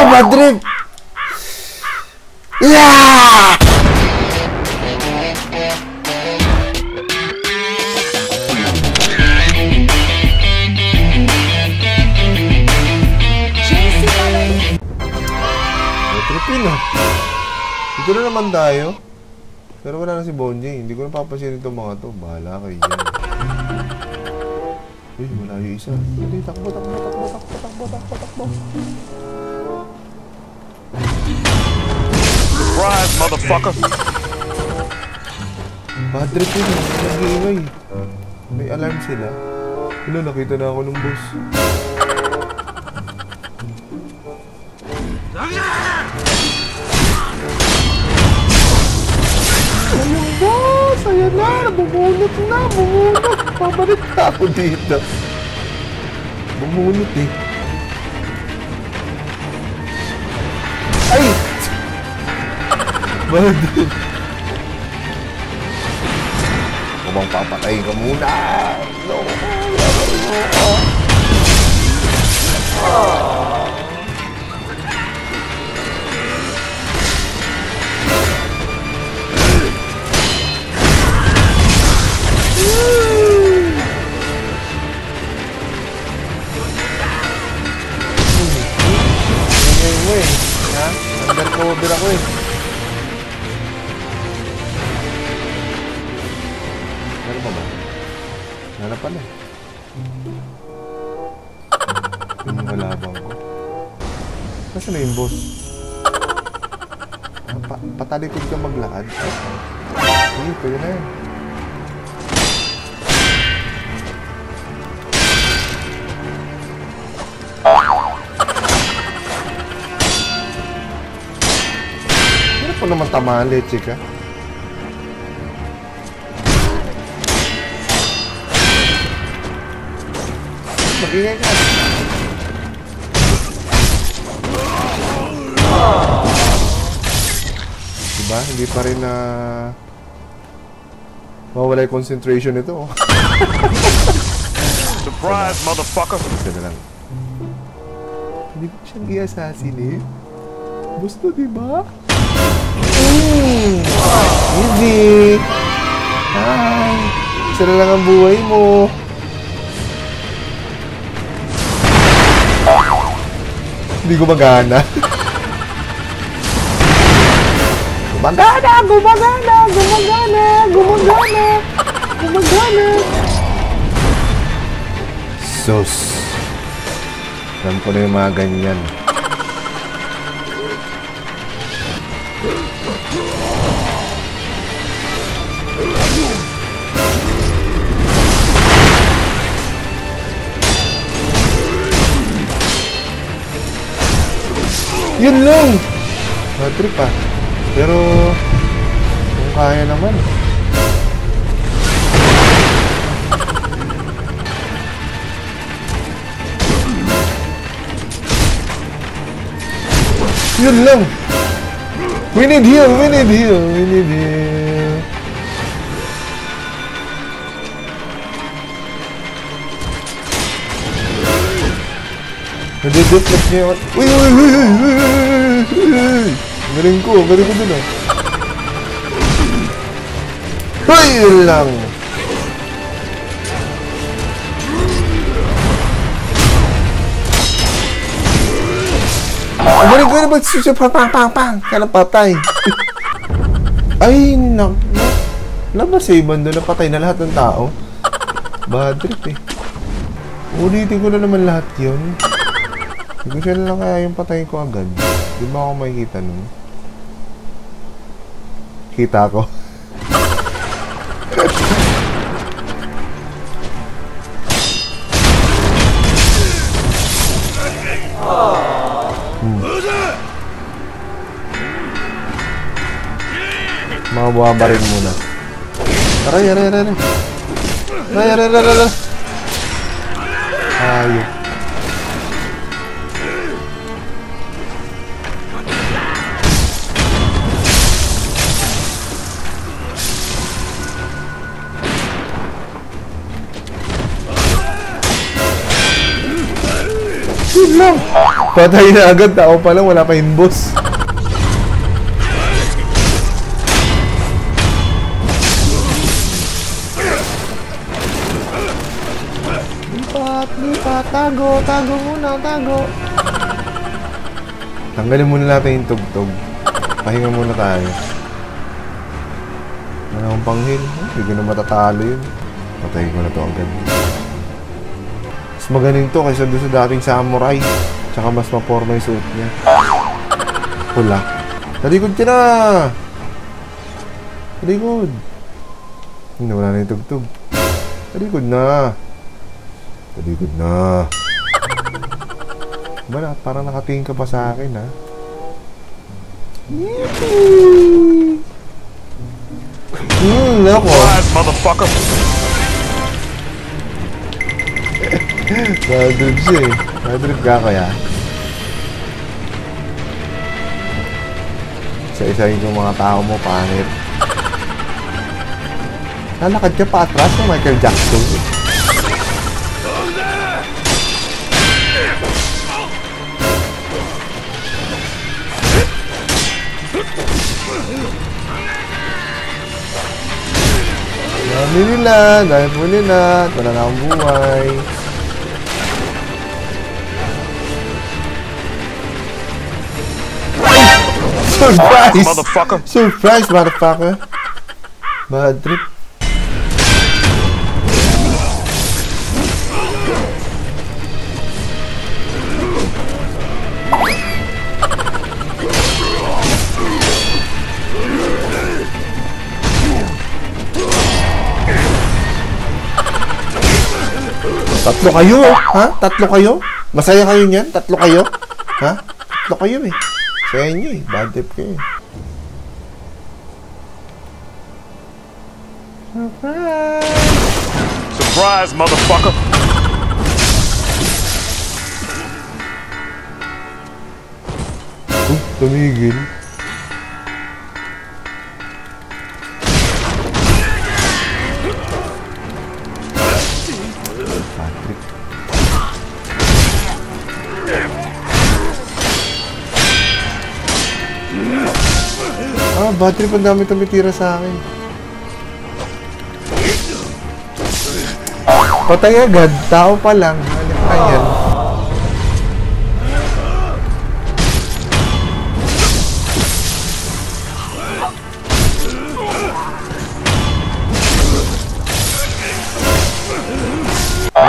bad trip! Yeah! Tripin ah. Dito na naman tayo. Pero wala na si Bonjing. Hindi ko na papansinin itong mga to. Bahala kayo dyan. Uy, wala yung isa. Dali, takbo. Surprise, motherfucker! Bad trip yun. Nag-iingay. May alarm sila. Ano, nakita na ako ng boss. Ayun boss! Ayan na! Bumunot na! Bumunot! Pabalik na ako dito. Bumunot eh. Ay! Bakit? Kumang papatay ka muna! No! Undercover ako eh. Meron pa ba? Meron pala eh. Yung malabang ko. Nasaan na yung boss? Patalikod ka maglakad? Hindi, pwede na yun. Ano naman tamaan, leche ka? Mag-ingay ka. Diba? Hindi pa rin na mawala yung concentration nito. Surprise, motherfucker! Isa na lang. Hindi ko siyang i-assassin eh. Gusto, diba? Easy! Hi! Isa na lang ang buhay mo. Hindi gumagana. Gumagana! Sus! Alam ko na yung mga ganyan. Yun lang! Bad trip ah. Pero kung kaya naman. Yun lang! We need heal! Nade-deflect niya yun. Uy! Galing ko dun ah. Uy! Yun lang! Galing ko na pang! Kaya patay. Ay, nabasay bando na patay na lahat ng tao. Bad trip eh. Ulitin ko na naman lahat yun. Hindi ko siya lang kaya yung patayin ko agad. Di ba ako makikita nun? Kita ko. Mabuha rin muna. Aray. Ayun. Yun lang. Patay na agad. Tao pa lang. Wala pa yung boss. Lipat. Tago. Tago muna. Tago. Tanggalin muna natin yung tugtog. Pahinga muna tayo. Wala akong panghil. Hindi ko na matatalo yun. Patayin ko na to agad. Mas magaling to kaysa doon sa dating samurai. Tsaka mas maporma yung suot niya. Pula. Talikod ka na! Talikod! Hindi, wala na yung tugtog. Talikod na! Talikod na! Ba, parang nakatingin ka pa sa akin, ha? Nako! Surprise, motherfucker! Madrip siya eh. Madrip ka kaya? Isa-isahin yung mga tao mo, pangit. Lalakad ka pa atras ng Michael Jackson. Dami nila, dahil po nila, wala na akong buhay. Surprise! Motherfucker! Surprise, motherfucker! Bad trip. Tatlo kayo, ha? Tatlo kayo? Masaya kayo niyan? Tatlo kayo? Ha? Tatlo kayo eh. Sa inyo eh. Bad trip kayo eh. Surprise! Surprise, motherfucker! Tumigil. Patrick. Bad trip, ang dami tumitira sa akin. Patay agad, tao pa lang. Halip ka yan.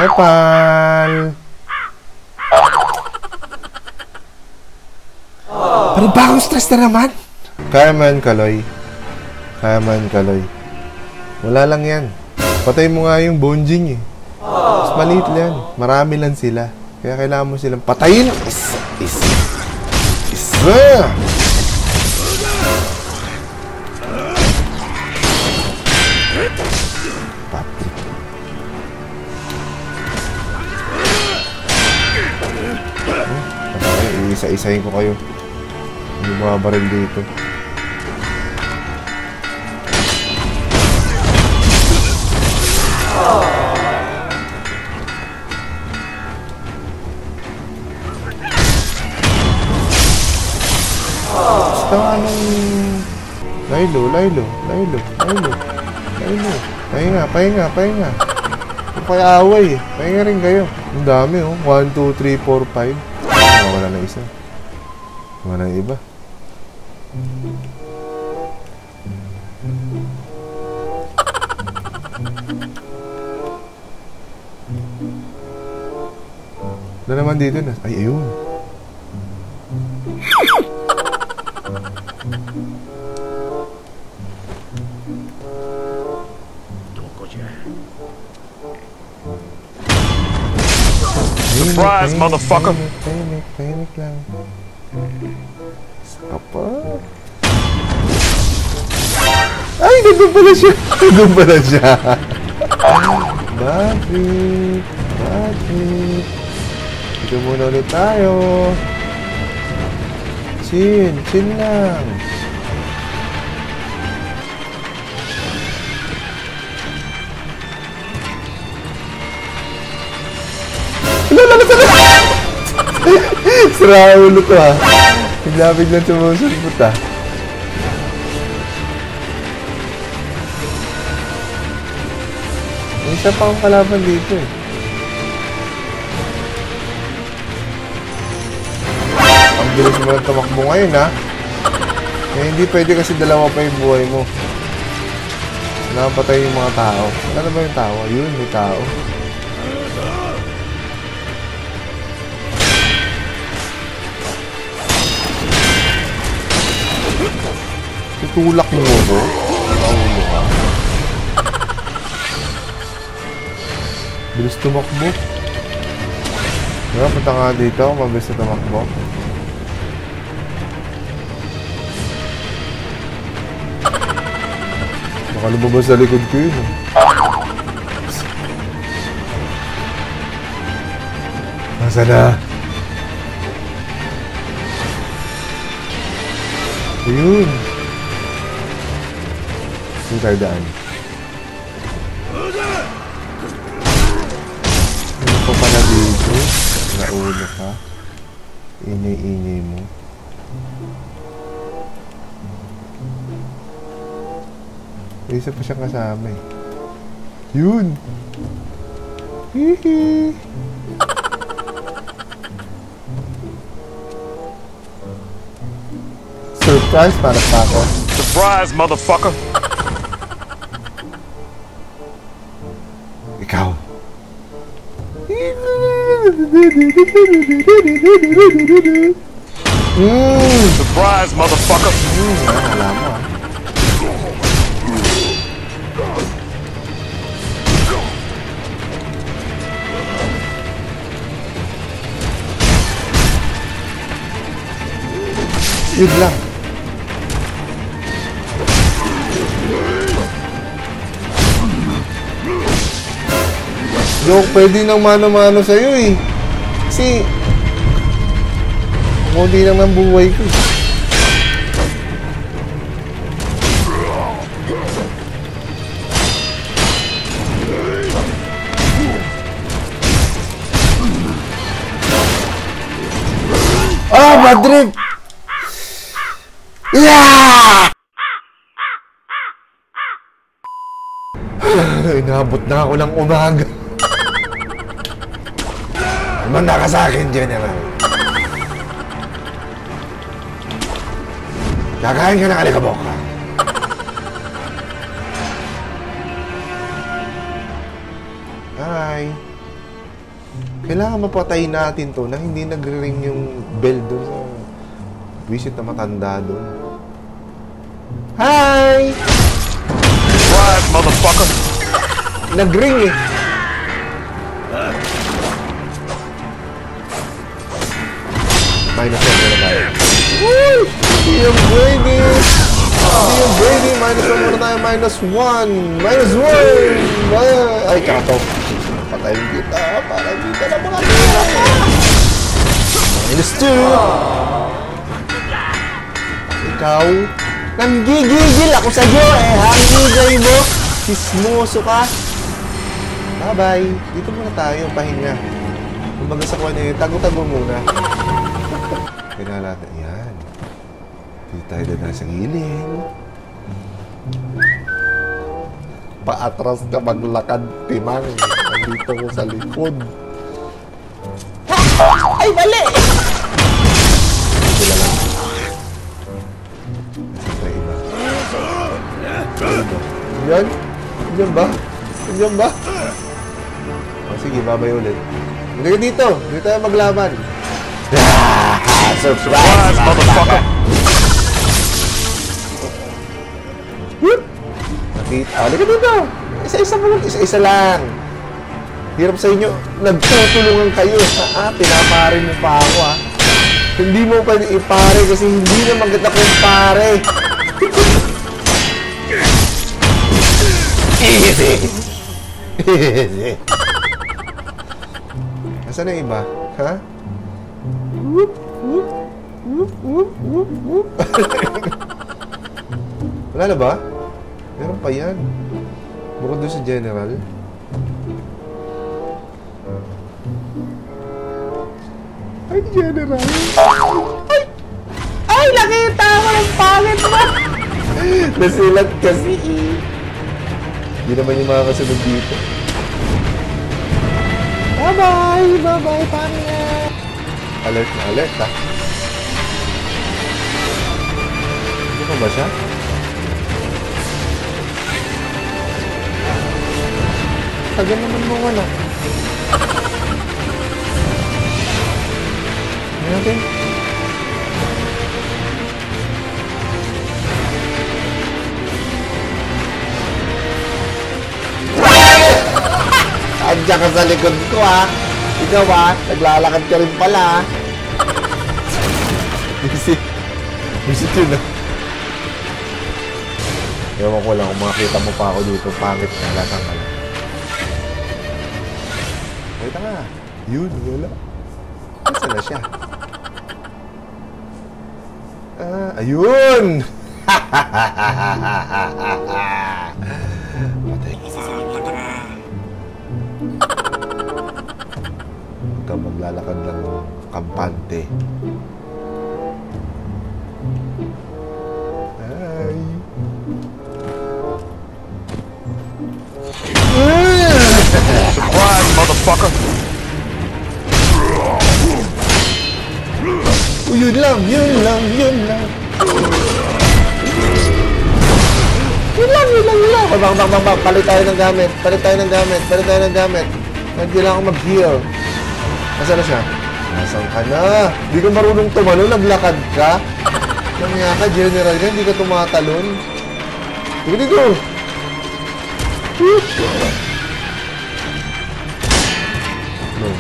Nepal! Panibagong stress na naman! Kaya man, Kaloy. Kaya man, Kaloy. Wala lang yan. Patay mo nga yung bonjing eh. Mas maliit lang. Marami lang sila. Kaya kailangan mo silang patayin. Isa. Patrick. Isa-isahin ko kayo. Hindi mga baril dito. Basta anong... Lilo. Pahinga. Huwag kayo away eh. Pahinga rin kayo. Ang dami oh. 1, 2, 3, 4, 5. Wala na isa. Wala na iba. Na naman dito na. Ay, ayun. Surprise, motherfucker! Tahimik lang. Apa? Ay, nandun pala siya. Bakit? Dito muna ulit tayo. Chill lang. Lalabas na! Raulo to ha. Bigla-biglang sumusulpot ha. May isa pa akong kalaban dito eh. Ang bilis mo lang tumakbo ngayon ha. Eh, hindi pwede kasi dalawa pa yung buhay mo. Nakapatay yung mga tao. Ano ba yung tao? Yun, may tao. Tutulak mo mo. Naulo ka. Bilis tumakbo. Diba, punta nga dito. Mabilis na tumakbo. Baka lumabas sa likod ko yun. Nasaan na? Ayun. Saan tayo daan? Ano pa pala dito? Naulo ka. Inay-inay mo. May isa pa siyang kasama eh. Yun! Hihi! Surprise para sa ako. Surprise, motherfucker! Ikaw. Surprise, motherfucker! Alam mo ah. Yun lang. Joke, pwede nang mano-mano sa'yo eh. Kasi kunti lang ng buhay ko. Ah, bad trip! Yeah! Inabot na ako ng umaga. Manda ka sa akin, General. Kakain ka ng alikabok. Hi. Kailangan mapatayin natin to na hindi nagre-ring yung bell doon sa visit na matanda doon. Hi! Surprise, motherfucker! Nag-ring eh. Minus 1 muna tayo. Woo! Hindi yung Brady! Hindi yung Brady! Minus 1 muna tayo. Minus 1! Minus 1! Ay, kato. Patayin kita. Para kita na mga pera. Minus 2! Ikaw? Nanggigigil ako sa'yo eh. Hangigay mo. Sismoso ka. Bye-bye. Dito muna tayo. Pahinga. Kumbaga sa kuha na yun. Tago-tago muna. Pinala natin. Yan. Dito tayo na sa gilid. Paatras ka maglakad, timang. Nandito ko sa likod. Ay, mali! Sila lang. Sa iba. Yan? Yan ba? Yan ba? O, sige, babay ulit. Hindi ka dito. Dito tayo maglaban. Surprise, motherfucker! Nakita. Halika dito. Isa-isa mo lang. Isa-isa lang. Hirap sa inyo. Nagtutulungan kayo. Pinaparin mo pa ako ha. Hindi mo pwede ipare kasi hindi naman kita kumpare. Easy. Easy. Nasaan na iba? Ha? Whoop, whoop, whoop, whoop, whoop, whoop. Wala na ba? Meron pa yan. Bukod doon sa general. Ay, General. Ay! Ay, nakita mo ang pangit mo! Nasilat kasi eh. Hindi naman yung mga kasunod dito. Bye-bye! Bye-bye, pangit! Alert na alert, ha? Ano pa ba siya? Tagal naman mo wala. Ano natin? Andiyan ka sa likod ko, ha? Ikaw, ha? Naglalakad ka rin pala, ha? Visit. Visit yun, ha? Ewan ko lang kung makakita mo pa ako dito. Pangit na, latang ka lang. Wait nga. Yun, wala. Saan na siya? Ayun! Patay. Huwag kang maglalakad lang kampante. Ay. Surprise, motherfucker! Yun lang, yun lang, yun lang. Yun lang, yun lang, yun lang. Bang. Palit tayo ng gamit. Palit tayo ng gamit. Hindi lang ako mag-heal. Nasaan na siya? Nasaan ka na? Di ka marunong tumalon, naglakad ka. Nangya ka, General ka, hindi ka tumatalon. Dito. No.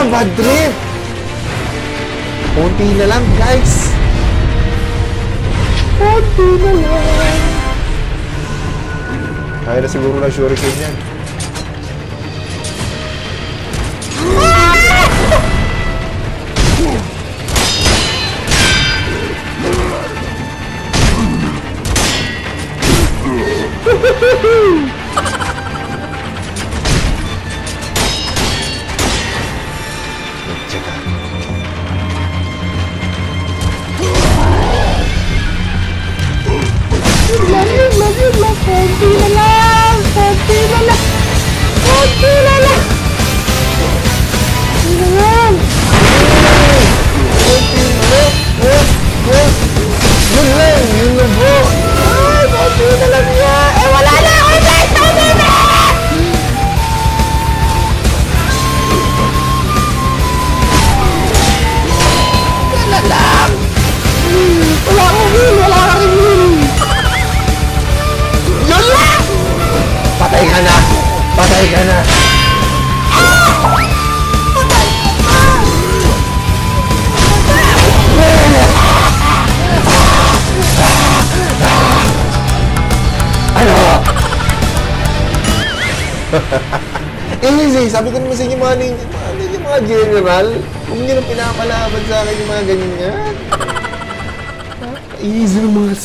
Bad trip! Kunti na lang, guys! Kunti na lang! Kaya na siguro na shuriken yan. Patay ka na! Easy! Sabi ko naman sa inyo mga general, huwag nyo nang pinapalaban sa akin yung mga ganyan. Easy ng mga